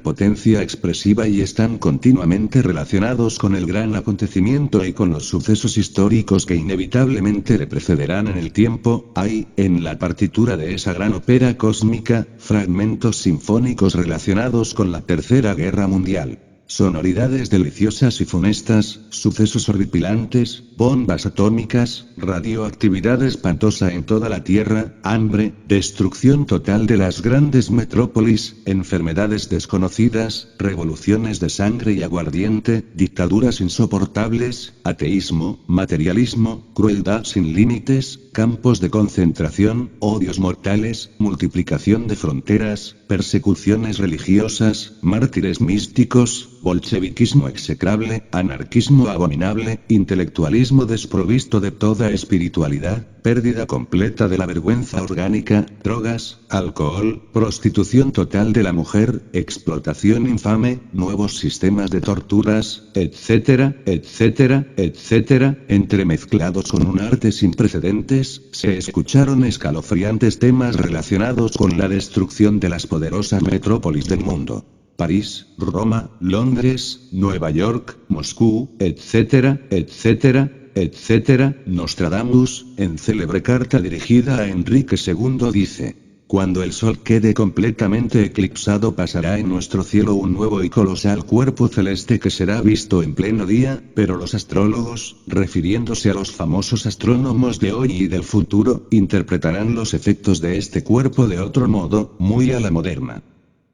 potencia expresiva y están continuamente relacionados con el gran acontecimiento y con los sucesos históricos que inevitablemente le precederán en el tiempo. Hay, en la partitura de esa gran ópera cósmica, fragmentos sinfónicos relacionados con la Tercera Guerra Mundial. Sonoridades deliciosas y funestas, sucesos horripilantes, bombas atómicas, radioactividad espantosa en toda la Tierra, hambre, destrucción total de las grandes metrópolis, enfermedades desconocidas, revoluciones de sangre y aguardiente, dictaduras insoportables, ateísmo, materialismo, crueldad sin límites, campos de concentración, odios mortales, multiplicación de fronteras, persecuciones religiosas, mártires místicos, bolcheviquismo execrable, anarquismo abominable, intelectualismo desprovisto de toda espiritualidad, pérdida completa de la vergüenza orgánica, drogas, alcohol, prostitución total de la mujer, explotación infame, nuevos sistemas de torturas, etcétera, etcétera, etcétera, entremezclados con un arte sin precedentes. Se escucharon escalofriantes temas relacionados con la destrucción de las poderosas metrópolis del mundo. París, Roma, Londres, Nueva York, Moscú, etcétera, etcétera, etcétera. Nostradamus, en célebre carta dirigida a Enrique II dice: cuando el sol quede completamente eclipsado pasará en nuestro cielo un nuevo y colosal cuerpo celeste que será visto en pleno día, pero los astrólogos, refiriéndose a los famosos astrónomos de hoy y del futuro, interpretarán los efectos de este cuerpo de otro modo, muy a la moderna.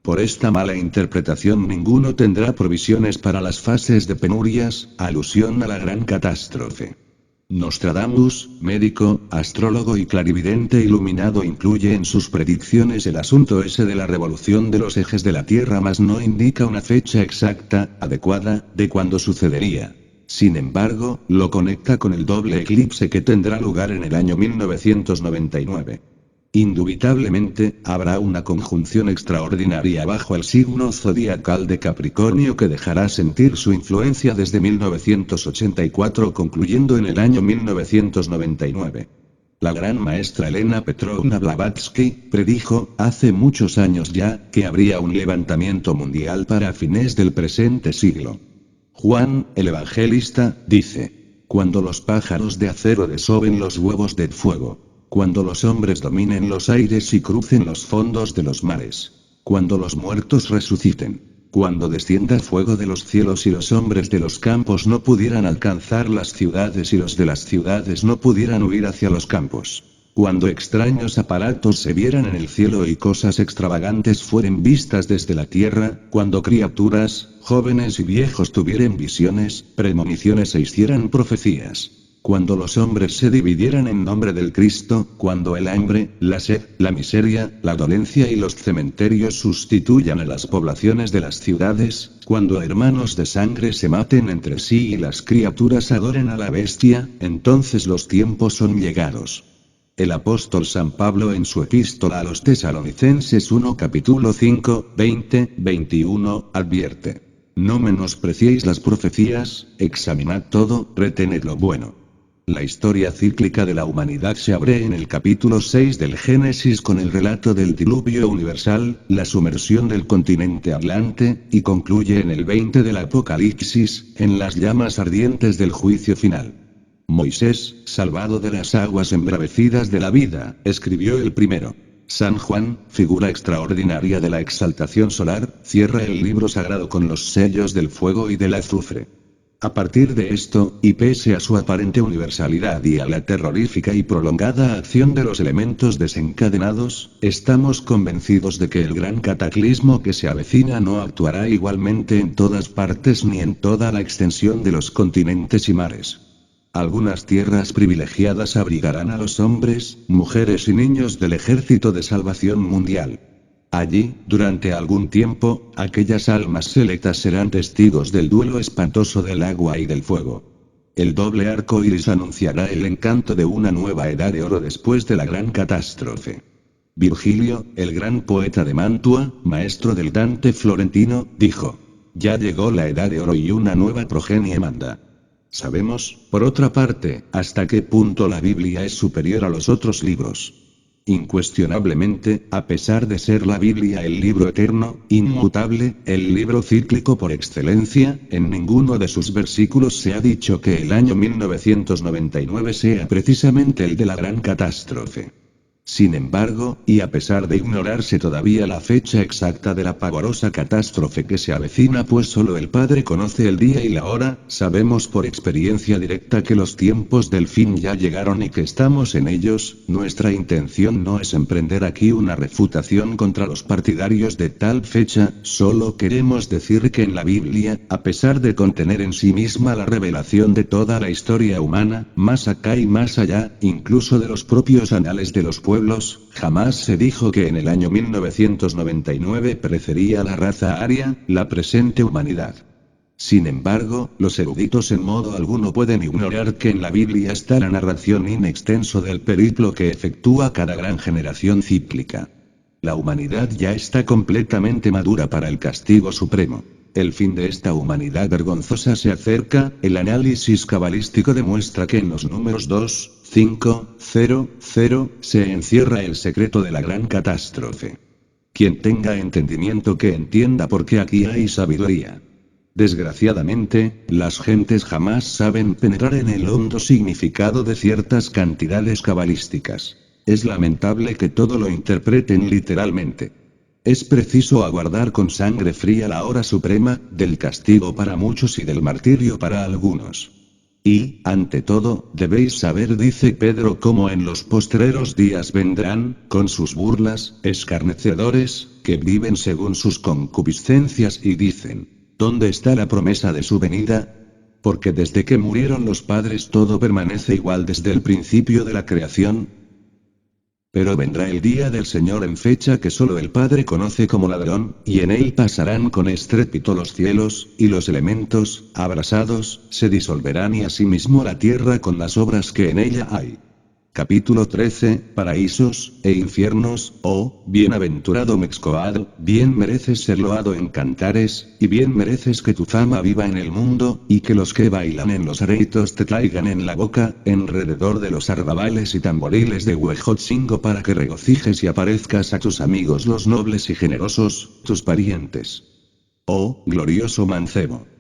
Por esta mala interpretación ninguno tendrá provisiones para las fases de penurias, alusión a la gran catástrofe. Nostradamus, médico, astrólogo y clarividente iluminado, incluye en sus predicciones el asunto ese de la revolución de los ejes de la Tierra, mas no indica una fecha exacta, adecuada, de cuándo sucedería. Sin embargo, lo conecta con el doble eclipse que tendrá lugar en el año 1999. Indubitablemente, habrá una conjunción extraordinaria bajo el signo zodiacal de Capricornio que dejará sentir su influencia desde 1984, concluyendo en el año 1999. La gran maestra Elena Petrovna Blavatsky predijo, hace muchos años ya, que habría un levantamiento mundial para fines del presente siglo. Juan, el Evangelista, dice: cuando los pájaros de acero desoben los huevos de fuego. Cuando los hombres dominen los aires y crucen los fondos de los mares. Cuando los muertos resuciten. Cuando descienda fuego de los cielos y los hombres de los campos no pudieran alcanzar las ciudades y los de las ciudades no pudieran huir hacia los campos. Cuando extraños aparatos se vieran en el cielo y cosas extravagantes fueren vistas desde la tierra, cuando criaturas, jóvenes y viejos tuvieran visiones, premoniciones e hicieran profecías. Cuando los hombres se dividieran en nombre del Cristo, cuando el hambre, la sed, la miseria, la dolencia y los cementerios sustituyan a las poblaciones de las ciudades, cuando hermanos de sangre se maten entre sí y las criaturas adoren a la bestia, entonces los tiempos son llegados. El apóstol San Pablo en su epístola a los Tesalonicenses 1 capítulo 5, 20, 21, advierte: no menospreciéis las profecías, examinad todo, retened lo bueno. La historia cíclica de la humanidad se abre en el capítulo 6 del Génesis con el relato del diluvio universal, la sumersión del continente Atlante, y concluye en el 20 del Apocalipsis, en las llamas ardientes del juicio final. Moisés, salvado de las aguas embravecidas de la vida, escribió el primero. San Juan, figura extraordinaria de la exaltación solar, cierra el libro sagrado con los sellos del fuego y del azufre. A partir de esto, y pese a su aparente universalidad y a la terrorífica y prolongada acción de los elementos desencadenados, estamos convencidos de que el gran cataclismo que se avecina no actuará igualmente en todas partes ni en toda la extensión de los continentes y mares. Algunas tierras privilegiadas abrigarán a los hombres, mujeres y niños del ejército de salvación mundial. Allí, durante algún tiempo, aquellas almas selectas serán testigos del duelo espantoso del agua y del fuego. El doble arco iris anunciará el encanto de una nueva edad de oro después de la gran catástrofe. Virgilio, el gran poeta de Mantua, maestro del Dante florentino, dijo: ya llegó la edad de oro y una nueva progenie manda. Sabemos, por otra parte, hasta qué punto la Biblia es superior a los otros libros. Incuestionablemente, a pesar de ser la Biblia el libro eterno, inmutable, el libro cíclico por excelencia, en ninguno de sus versículos se ha dicho que el año 1999 sea precisamente el de la gran catástrofe. Sin embargo, y a pesar de ignorarse todavía la fecha exacta de la pavorosa catástrofe que se avecina, pues solo el Padre conoce el día y la hora, sabemos por experiencia directa que los tiempos del fin ya llegaron y que estamos en ellos. Nuestra intención no es emprender aquí una refutación contra los partidarios de tal fecha, solo queremos decir que en la Biblia, a pesar de contener en sí misma la revelación de toda la historia humana, más acá y más allá, incluso de los propios anales de los pueblos, jamás se dijo que en el año 1999 perecería la raza aria, la presente humanidad. Sin embargo, los eruditos en modo alguno pueden ignorar que en la Biblia está la narración in extenso del periplo que efectúa cada gran generación cíclica. La humanidad ya está completamente madura para el castigo supremo. El fin de esta humanidad vergonzosa se acerca. El análisis cabalístico demuestra que en los números 2, 5, 0, 0, se encierra el secreto de la gran catástrofe. Quien tenga entendimiento que entienda porque aquí hay sabiduría. Desgraciadamente, las gentes jamás saben penetrar en el hondo significado de ciertas cantidades cabalísticas. Es lamentable que todo lo interpreten literalmente. Es preciso aguardar con sangre fría la hora suprema, del castigo para muchos y del martirio para algunos. Y, ante todo, debéis saber, dice Pedro, cómo en los postreros días vendrán, con sus burlas, escarnecedores, que viven según sus concupiscencias y dicen, ¿dónde está la promesa de su venida? Porque desde que murieron los padres todo permanece igual desde el principio de la creación. Pero vendrá el día del Señor en fecha que solo el Padre conoce como ladrón, y en él pasarán con estrépito los cielos, y los elementos, abrasados, se disolverán y asimismo la tierra con las obras que en ella hay. Capítulo 13, Paraísos e infiernos. Oh, bienaventurado Mexcoado, bien mereces ser loado en cantares, y bien mereces que tu fama viva en el mundo, y que los que bailan en los areitos te traigan en la boca, enrededor de los arrabales y tamboriles de Huejotzingo, para que regocijes y aparezcas a tus amigos los nobles y generosos, tus parientes. Oh, glorioso mancebo.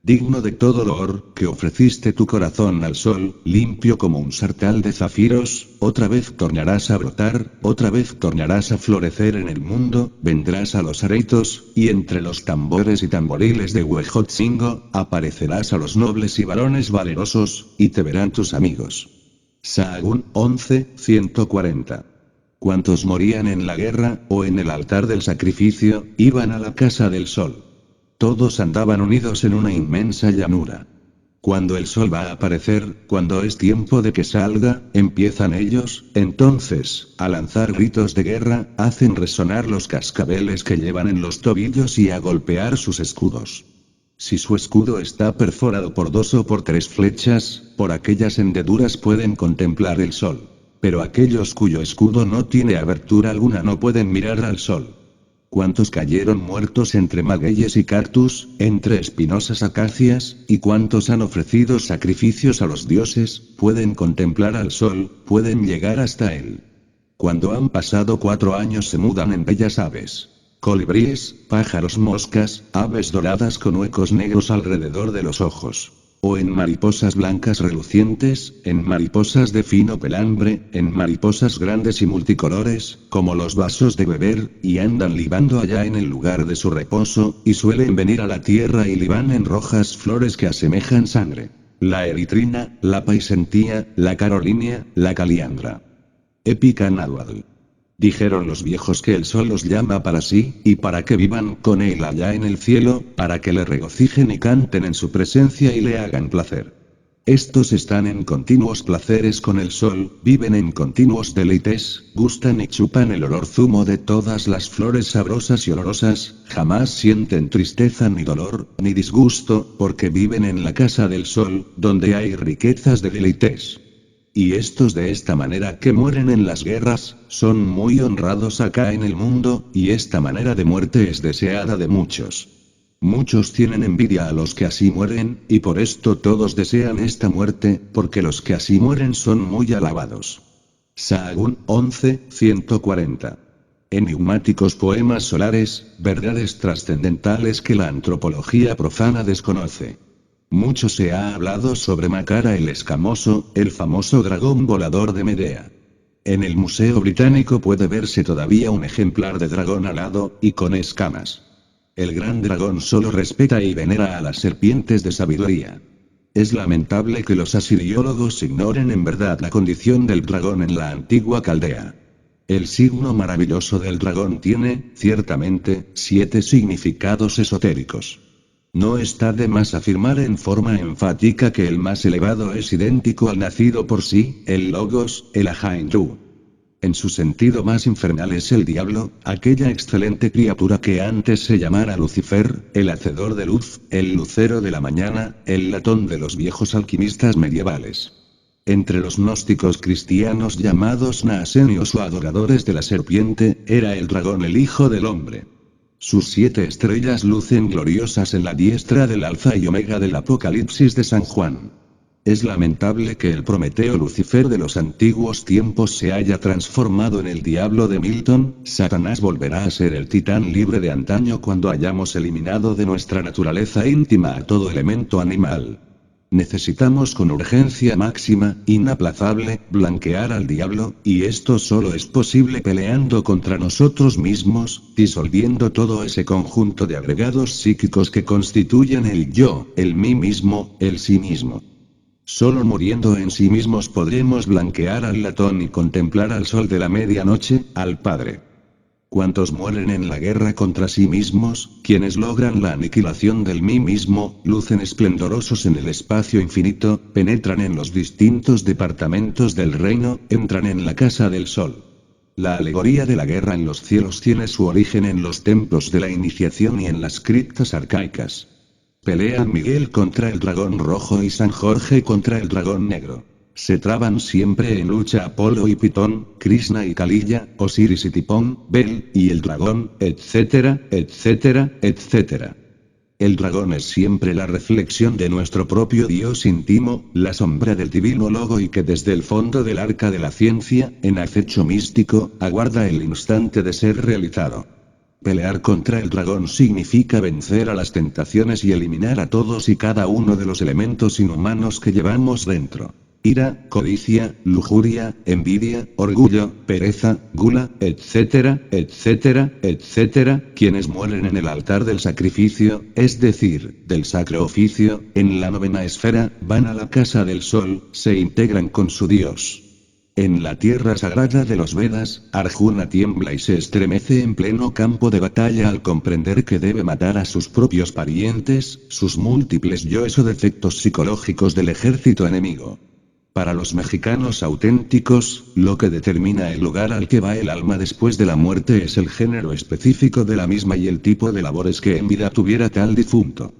Digno de todo loor, que ofreciste tu corazón al sol, limpio como un sartal de zafiros, otra vez tornarás a brotar, otra vez tornarás a florecer en el mundo, vendrás a los areitos, y entre los tambores y tamboriles de Huejotzingo, aparecerás a los nobles y varones valerosos, y te verán tus amigos. Sahagún 11:140. Cuantos morían en la guerra, o en el altar del sacrificio, iban a la casa del sol. Todos andaban unidos en una inmensa llanura. Cuando el sol va a aparecer, cuando es tiempo de que salga, empiezan ellos, entonces, a lanzar gritos de guerra, hacen resonar los cascabeles que llevan en los tobillos y a golpear sus escudos. Si su escudo está perforado por 2 o por 3 flechas, por aquellas hendeduras pueden contemplar el sol. Pero aquellos cuyo escudo no tiene abertura alguna no pueden mirar al sol. ¿Cuántos cayeron muertos entre magueyes y cactus, entre espinosas acacias, y cuántos han ofrecido sacrificios a los dioses, pueden contemplar al sol, pueden llegar hasta él? Cuando han pasado 4 años se mudan en bellas aves. Colibríes, pájaros moscas, aves doradas con huecos negros alrededor de los ojos. O en mariposas blancas relucientes, en mariposas de fino pelambre, en mariposas grandes y multicolores, como los vasos de beber, y andan libando allá en el lugar de su reposo, y suelen venir a la tierra y liban en rojas flores que asemejan sangre. La eritrina, la paisentía, la carolinia, la caliandra. Épica náhuatl. Dijeron los viejos que el sol los llama para sí, y para que vivan con él allá en el cielo, para que le regocijen y canten en su presencia y le hagan placer. Estos están en continuos placeres con el sol, viven en continuos deleites, gustan y chupan el olor zumo de todas las flores sabrosas y olorosas, jamás sienten tristeza ni dolor, ni disgusto, porque viven en la casa del sol, donde hay riquezas de deleites. Y estos de esta manera que mueren en las guerras, son muy honrados acá en el mundo, y esta manera de muerte es deseada de muchos. Muchos tienen envidia a los que así mueren, y por esto todos desean esta muerte, porque los que así mueren son muy alabados. Sahagún 11:140. Enigmáticos poemas solares, verdades trascendentales que la antropología profana desconoce. Mucho se ha hablado sobre Macara el Escamoso, el famoso dragón volador de Medea. En el Museo Británico puede verse todavía un ejemplar de dragón alado, y con escamas. El gran dragón solo respeta y venera a las serpientes de sabiduría. Es lamentable que los asiriólogos ignoren en verdad la condición del dragón en la antigua Caldea. El signo maravilloso del dragón tiene, ciertamente, 7 significados esotéricos. No está de más afirmar en forma enfática que el más elevado es idéntico al nacido por sí, el Logos, el Ajainru. En su sentido más infernal es el diablo, aquella excelente criatura que antes se llamara Lucifer, el hacedor de luz, el lucero de la mañana, el latón de los viejos alquimistas medievales. Entre los gnósticos cristianos llamados naasenios o adoradores de la serpiente, era el dragón el hijo del hombre. Sus 7 estrellas lucen gloriosas en la diestra del Alfa y Omega del Apocalipsis de San Juan. Es lamentable que el Prometeo Lucifer de los antiguos tiempos se haya transformado en el diablo de Milton. Satanás volverá a ser el titán libre de antaño cuando hayamos eliminado de nuestra naturaleza íntima a todo elemento animal. Necesitamos con urgencia máxima, inaplazable, blanquear al diablo, y esto solo es posible peleando contra nosotros mismos, disolviendo todo ese conjunto de agregados psíquicos que constituyen el yo, el mí mismo, el sí mismo. Solo muriendo en sí mismos podremos blanquear al latón y contemplar al sol de la medianoche, al Padre. Cuantos mueren en la guerra contra sí mismos, quienes logran la aniquilación del mí mismo, lucen esplendorosos en el espacio infinito, penetran en los distintos departamentos del reino, entran en la casa del sol. La alegoría de la guerra en los cielos tiene su origen en los templos de la iniciación y en las criptas arcaicas. Pelean Miguel contra el dragón rojo y San Jorge contra el dragón negro. Se traban siempre en lucha Apolo y Pitón, Krishna y Kalilla, Osiris y Tipón, Bel, y el dragón, etcétera, etcétera, etcétera. El dragón es siempre la reflexión de nuestro propio Dios íntimo, la sombra del divino logo y que desde el fondo del arca de la ciencia, en acecho místico, aguarda el instante de ser realizado. Pelear contra el dragón significa vencer a las tentaciones y eliminar a todos y cada uno de los elementos inhumanos que llevamos dentro. Ira, codicia, lujuria, envidia, orgullo, pereza, gula, etcétera, etcétera, etcétera, quienes mueren en el altar del sacrificio, es decir, del sacro oficio, en la novena esfera, van a la casa del sol, se integran con su Dios. En la tierra sagrada de los Vedas, Arjuna tiembla y se estremece en pleno campo de batalla al comprender que debe matar a sus propios parientes, sus múltiples yoes o defectos psicológicos del ejército enemigo. Para los mexicanos auténticos, lo que determina el lugar al que va el alma después de la muerte es el género específico de la misma y el tipo de labores que en vida tuviera tal difunto.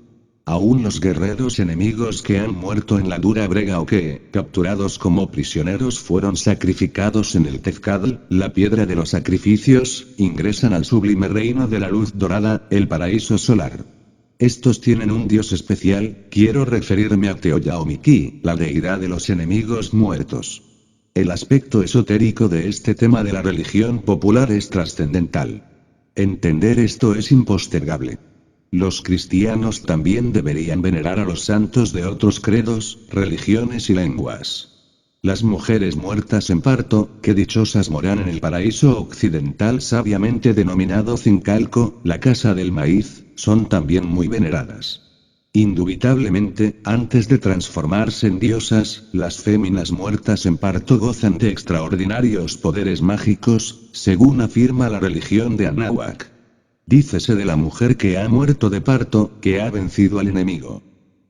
Aún los guerreros enemigos que han muerto en la dura brega o que, capturados como prisioneros, fueron sacrificados en el Tezcatl, la piedra de los sacrificios, ingresan al sublime reino de la luz dorada, el paraíso solar. Estos tienen un dios especial, quiero referirme a Teoyaomiki, la deidad de los enemigos muertos. El aspecto esotérico de este tema de la religión popular es trascendental. Entender esto es impostergable. Los cristianos también deberían venerar a los santos de otros credos, religiones y lenguas. Las mujeres muertas en parto, que dichosas moran en el paraíso occidental sabiamente denominado Zincalco, la casa del maíz, son también muy veneradas. Indubitablemente, antes de transformarse en diosas, las féminas muertas en parto gozan de extraordinarios poderes mágicos, según afirma la religión de Anáhuac. Dícese de la mujer que ha muerto de parto, que ha vencido al enemigo.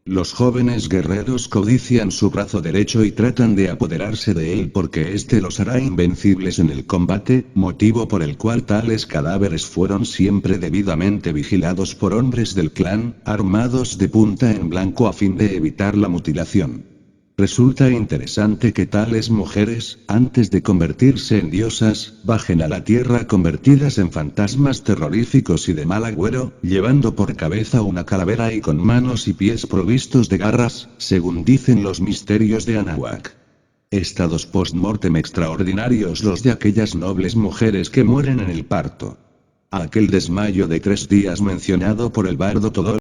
Los jóvenes guerreros codician su brazo derecho y tratan de apoderarse de él porque éste los hará invencibles en el combate, motivo por el cual tales cadáveres fueron siempre debidamente vigilados por hombres del clan, armados de punta en blanco a fin de evitar la mutilación. Resulta interesante que tales mujeres, antes de convertirse en diosas, bajen a la tierra convertidas en fantasmas terroríficos y de mal agüero, llevando por cabeza una calavera y con manos y pies provistos de garras, según dicen los misterios de Anáhuac. Estados post-mortem extraordinarios los de aquellas nobles mujeres que mueren en el parto. Aquel desmayo de 3 días mencionado por el bardo Todol